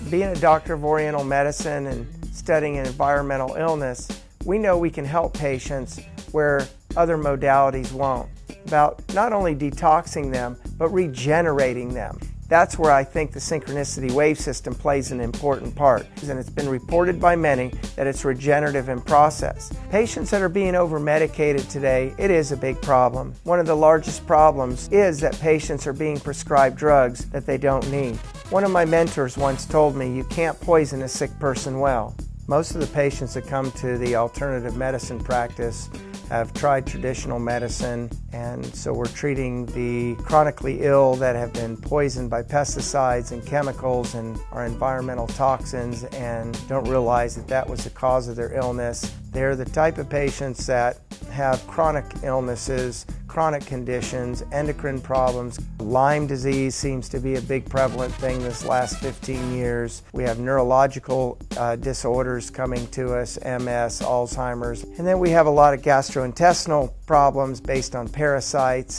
Being a doctor of Oriental medicine and studying environmental illness, we know we can help patients where other modalities won't. About not only detoxing them, but regenerating them. That's where I think the Synchronicity Wave System plays an important part, and it's been reported by many that it's regenerative in process. Patients that are being over-medicated today, it is a big problem. One of the largest problems is that patients are being prescribed drugs that they don't need. One of my mentors once told me, you can't poison a sick person well. Most of the patients that come to the alternative medicine practice have tried traditional medicine, and so we're treating the chronically ill that have been poisoned by pesticides and chemicals and our environmental toxins and don't realize that that was the cause of their illness. They're the type of patients that have chronic illnesses, chronic conditions, endocrine problems. Lyme disease seems to be a big prevalent thing this last 15 years. We have neurological disorders coming to us, MS, Alzheimer's. And then we have a lot of gastrointestinal problems based on parasites.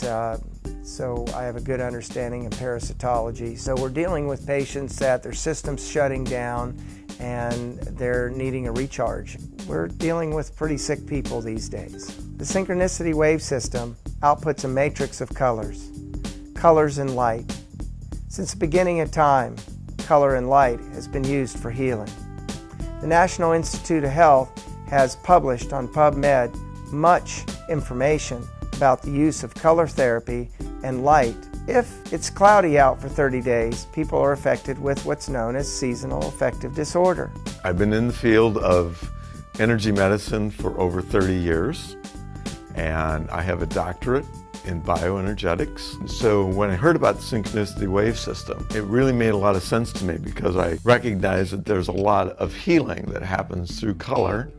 So I have a good understanding in parasitology. So we're dealing with patients that their system's shutting down and they're needing a recharge. We're dealing with pretty sick people these days. The Synchronicity Wave System outputs a matrix of colors, colors and light. Since the beginning of time, color and light has been used for healing. The National Institute of Health has published on PubMed much information about the use of color therapy and light. If it's cloudy out for 30 days, people are affected with what's known as seasonal affective disorder. I've been in the field of energy medicine for over 30 years, and I have a doctorate in bioenergetics. So when I heard about the Synchronicity Wave System, it really made a lot of sense to me because I recognize that there's a lot of healing that happens through color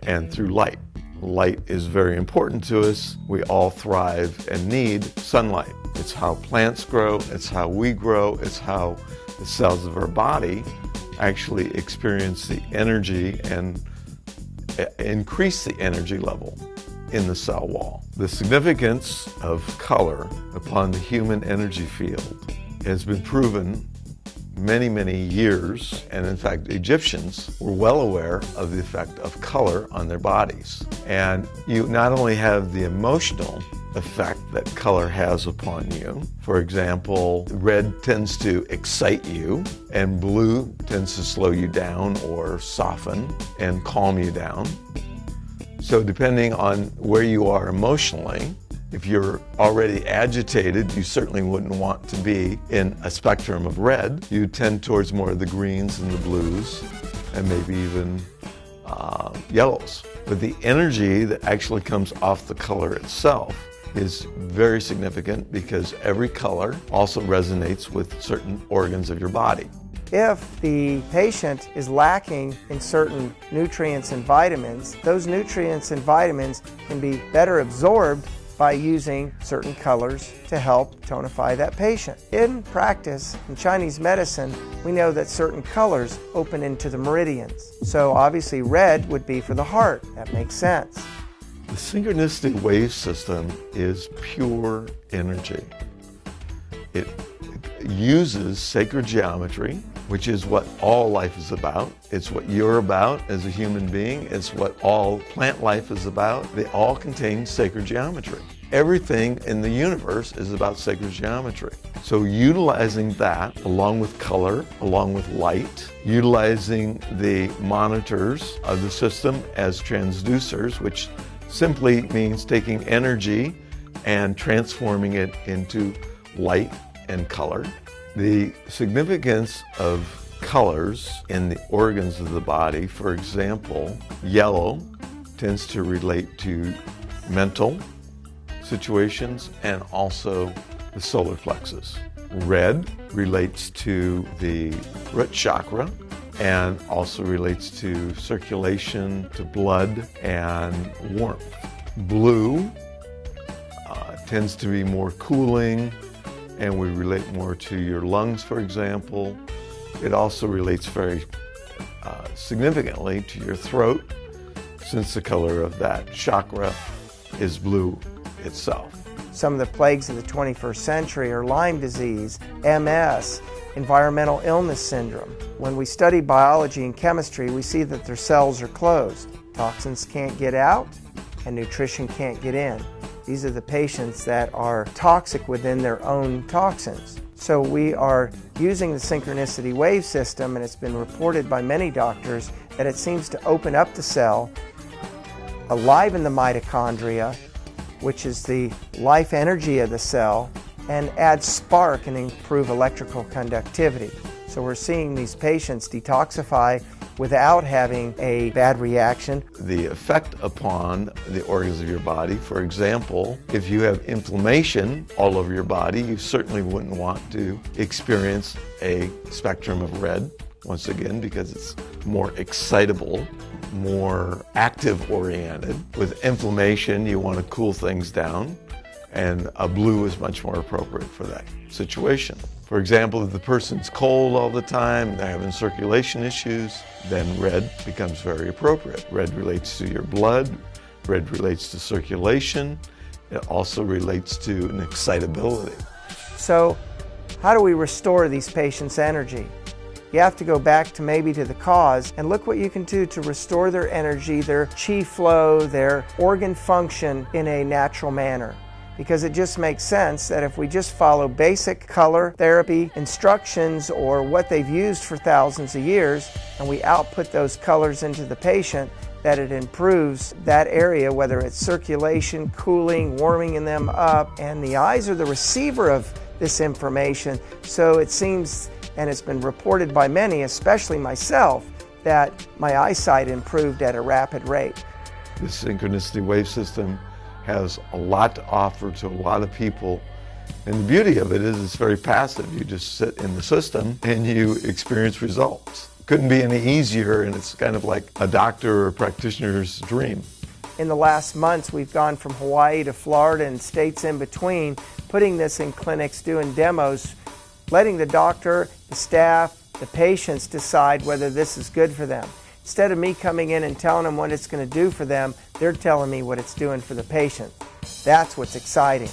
and through light. Light is very important to us. We all thrive and need sunlight. It's how plants grow, it's how we grow, it's how the cells of our body actually experience the energy and increase the energy level in the cell wall. The significance of color upon the human energy field has been proven many years, and in fact Egyptians were well aware of the effect of color on their bodies. And you not only have the emotional effect that color has upon you. For example, red tends to excite you and blue tends to slow you down or soften and calm you down. So depending on where you are emotionally, if you're already agitated, you certainly wouldn't want to be in a spectrum of red. You tend towards more of the greens and the blues and maybe even yellows. But the energy that actually comes off the color itself is very significant because every color also resonates with certain organs of your body. If the patient is lacking in certain nutrients and vitamins, those nutrients and vitamins can be better absorbed by using certain colors to help tonify that patient. In practice, in Chinese medicine, we know that certain colors open into the meridians. So obviously red would be for the heart. That makes sense. The Synchronicity Wave System is pure energy. It uses sacred geometry, which is what all life is about. It's what you're about as a human being. It's what all plant life is about. They all contain sacred geometry. Everything in the universe is about sacred geometry. So utilizing that along with color, along with light, utilizing the monitors of the system as transducers, which simply means taking energy and transforming it into light and color. The significance of colors in the organs of the body, for example, yellow tends to relate to mental situations and also the solar plexus. Red relates to the root chakra and also relates to circulation, to blood, and warmth. Blue tends to be more cooling, and we relate more to your lungs, for example. It also relates very significantly to your throat, since the color of that chakra is blue itself. Some of the plagues of the 21st century are Lyme disease, MS, environmental illness syndrome. When we study biology and chemistry, we see that their cells are closed. Toxins can't get out and nutrition can't get in. These are the patients that are toxic within their own toxins. So we are using the Synchronicity Wave System, and it's been reported by many doctors that it seems to open up the cell, aliven the mitochondria, which is the life energy of the cell, and add spark and improve electrical conductivity. So we're seeing these patients detoxify without having a bad reaction. The effect upon the organs of your body, for example, if you have inflammation all over your body, you certainly wouldn't want to experience a spectrum of red, once again, because it's more excitable, more active oriented. With inflammation, you want to cool things down, and a blue is much more appropriate for that situation. For example, if the person's cold all the time, they're having circulation issues, then red becomes very appropriate. Red relates to your blood, red relates to circulation, it also relates to an excitability. So how do we restore these patients' energy? You have to go back to maybe to the cause and look what you can do to restore their energy, their chi flow, their organ function in a natural manner. Because it just makes sense that if we just follow basic color therapy instructions or what they've used for thousands of years, and we output those colors into the patient, that it improves that area, whether it's circulation, cooling, warming them up, and the eyes are the receiver of this information. So it seems, and it's been reported by many, especially myself, that my eyesight improved at a rapid rate. The Synchronicity Wave System has a lot to offer to a lot of people, and the beauty of it is it's very passive. You just sit in the system and you experience results. Couldn't be any easier, and it's kind of like a doctor or a practitioner's dream. In the last months, we've gone from Hawaii to Florida and states in between, putting this in clinics, doing demos, letting the doctor, the staff, the patients decide whether this is good for them. Instead of me coming in and telling them what it's going to do for them, they're telling me what it's doing for the patient. That's what's exciting.